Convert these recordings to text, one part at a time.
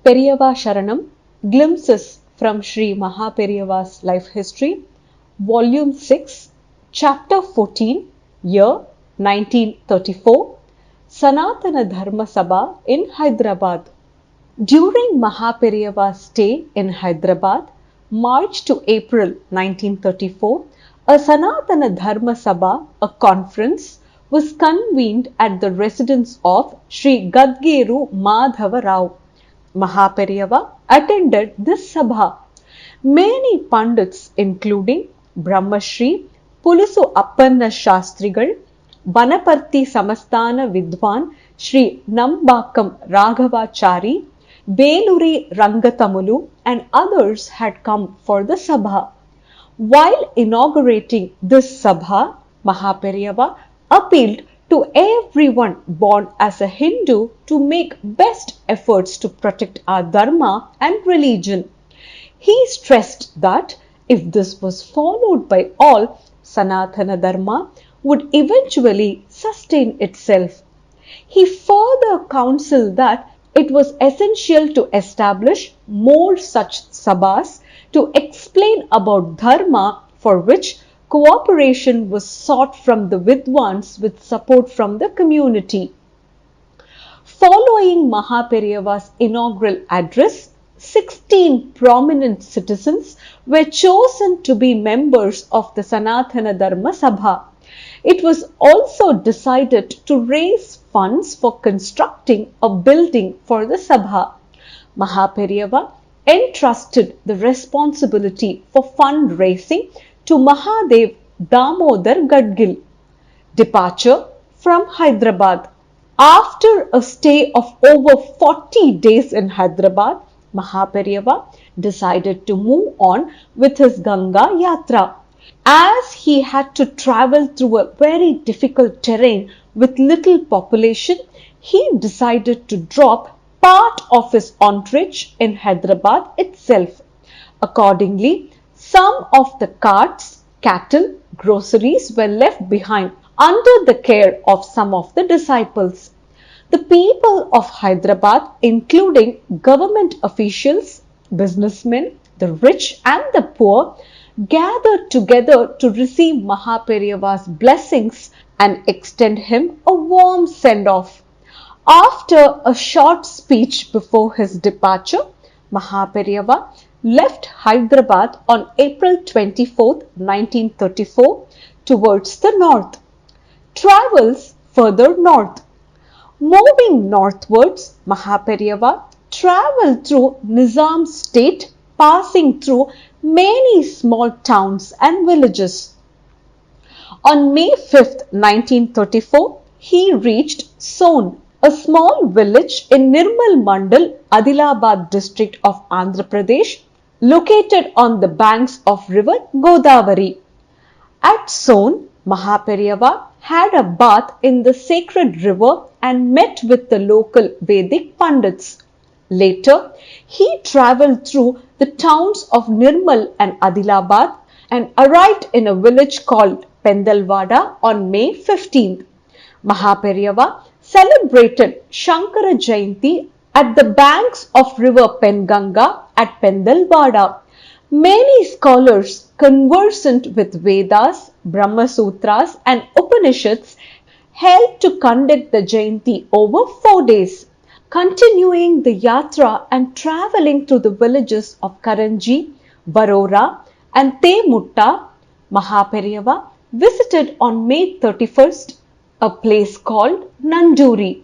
Periyava Sharanam, Glimpses from Sri Mahaperiyava's Life History, Volume 6, Chapter 14, Year 1934, Sanatana Dharma Sabha in Hyderabad. During Mahaperiyava's stay in Hyderabad, March to April 1934, a Sanatana Dharma Sabha, a conference, was convened at the residence of Sri Gadgeru Madhava Rao. Mahaperiyava attended this Sabha. Many Pandits, including Brahmashri Pulusu Appanna Shastrigal, Banaparthi Samastana Vidwan Sri Nambakam Raghavachari, Beluri Rangatamulu and others had come for the Sabha. While inaugurating this Sabha, Mahaperiyava appealed to everyone born as a Hindu to make best efforts to protect our Dharma and religion. He stressed that if this was followed by all, Sanatana Dharma would eventually sustain itself. He further counselled that it was essential to establish more such sabhas to explain about Dharma, for which cooperation was sought from the Vidwans with support from the community. Following Mahaperiyava's inaugural address, 16 prominent citizens were chosen to be members of the Sanatana Dharma Sabha. It was also decided to raise funds for constructing a building for the Sabha. Mahaperiyava entrusted the responsibility for fundraising to Mahadev Damodar Gadgil. Departure from Hyderabad. After a stay of over 40 days in Hyderabad, Mahaperiyava decided to move on with his Ganga Yatra. As he had to travel through a very difficult terrain with little population, he decided to drop part of his entourage in Hyderabad itself. Accordingly, some of the carts, cattle, groceries were left behind under the care of some of the disciples. The people of Hyderabad, including government officials, businessmen, the rich and the poor, gathered together to receive Mahaperiyava's blessings and extend him a warm send-off. After a short speech before his departure, Mahaperiyava left Hyderabad on April 24, 1934 towards the north. Travels further north. Moving northwards, Mahaperiyava travelled through Nizam state, passing through many small towns and villages. On May 5, 1934, he reached Son, a small village in Nirmal Mandal, Adilabad district of Andhra Pradesh, located on the banks of river Godavari. At Son, Mahaperiyava had a bath in the sacred river and met with the local Vedic Pandits. Later, he travelled through the towns of Nirmal and Adilabad and arrived in a village called Pendalwada on May 15th. Mahaperiyava celebrated Shankara Jayanti at the banks of river Penganga at Pendalwada. Many scholars conversant with Vedas, Brahma Sutras and Upanishads helped to conduct the Jayanti over 4 days. Continuing the yatra and travelling through the villages of Karanji, Varora and Temutta, Mahaperiyava visited on May 31st a place called Nanduri.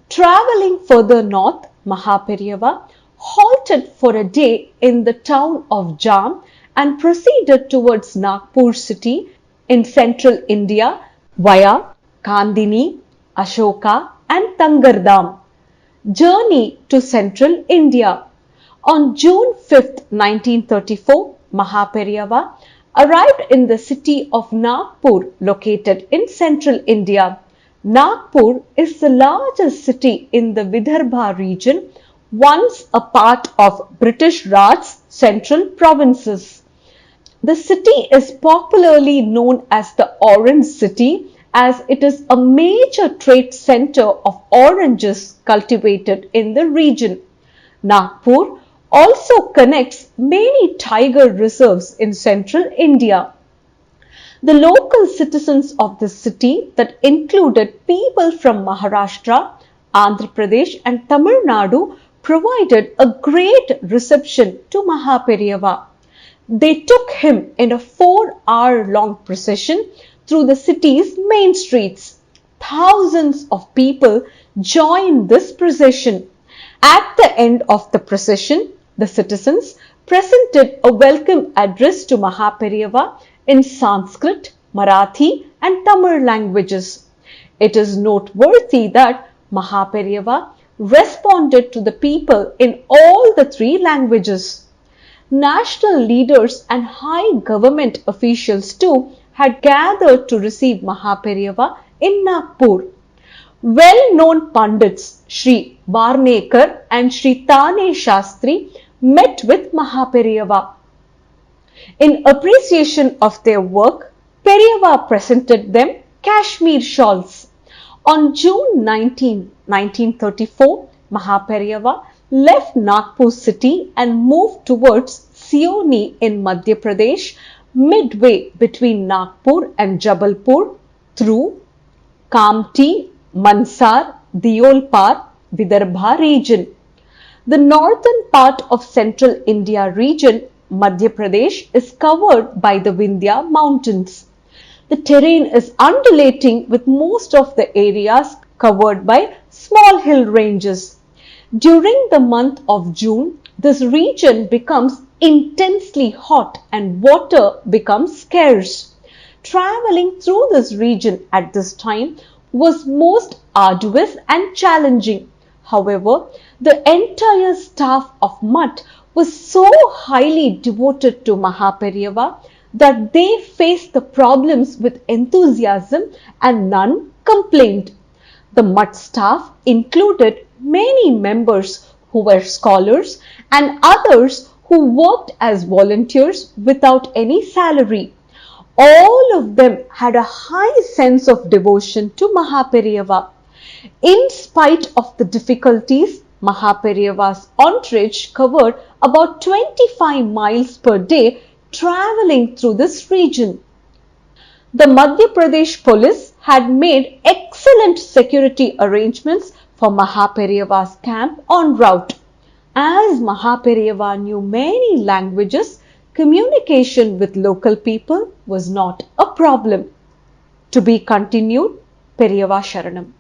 Travelling further north, Mahaperiyava halted for a day in the town of Jam and proceeded towards Nagpur city in central India via Kandini, Ashoka and Tangardam. Journey to central India. On June 5, 1934, Mahaperiyava arrived in the city of Nagpur located in central India. Nagpur is the largest city in the Vidarbha region, once a part of British Raj's central provinces. The city is popularly known as the Orange City as it is a major trade center of oranges cultivated in the region. Nagpur also connects many tiger reserves in central India. The local citizens of the city, that included people from Maharashtra, Andhra Pradesh and Tamil Nadu, provided a great reception to Mahaperiyava. They took him in a 4-hour-long procession through the city's main streets. Thousands of people joined this procession. At the end of the procession, the citizens presented a welcome address to Mahaperiyava in Sanskrit, Marathi and Tamil languages. It is noteworthy that Mahaperiyava responded to the people in all the three languages. National leaders and high government officials too had gathered to receive Mahaperiyava in Nagpur. Well-known Pandits Sri Varnekar and Sri Tane Shastri met with Mahaperiyava. In appreciation of their work, Periyava presented them Kashmir shawls. On June 19, 1934, Mahaperiyava left Nagpur city and moved towards Seoni in Madhya Pradesh, midway between Nagpur and Jabalpur through Kamti, Mansar, Deolpar, Vidarbha region. The northern part of central India region, Madhya Pradesh, is covered by the Vindhya mountains. The terrain is undulating with most of the areas covered by small hill ranges. During the month of June, this region becomes intensely hot and water becomes scarce. Traveling through this region at this time was most arduous and challenging. However, the entire staff of Mutt was so highly devoted to Mahaperiyava that they faced the problems with enthusiasm and none complained. The Mutt staff included many members who were scholars and others who worked as volunteers without any salary. All of them had a high sense of devotion to Mahaperiyava. In spite of the difficulties, Mahaperiyava's entourage covered about 25 miles per day traveling through this region. The Madhya Pradesh police had made excellent security arrangements for Mahaperiyava's camp en route. As Mahaperiyava knew many languages, communication with local people was not a problem. To be continued, Periyava Sharanam.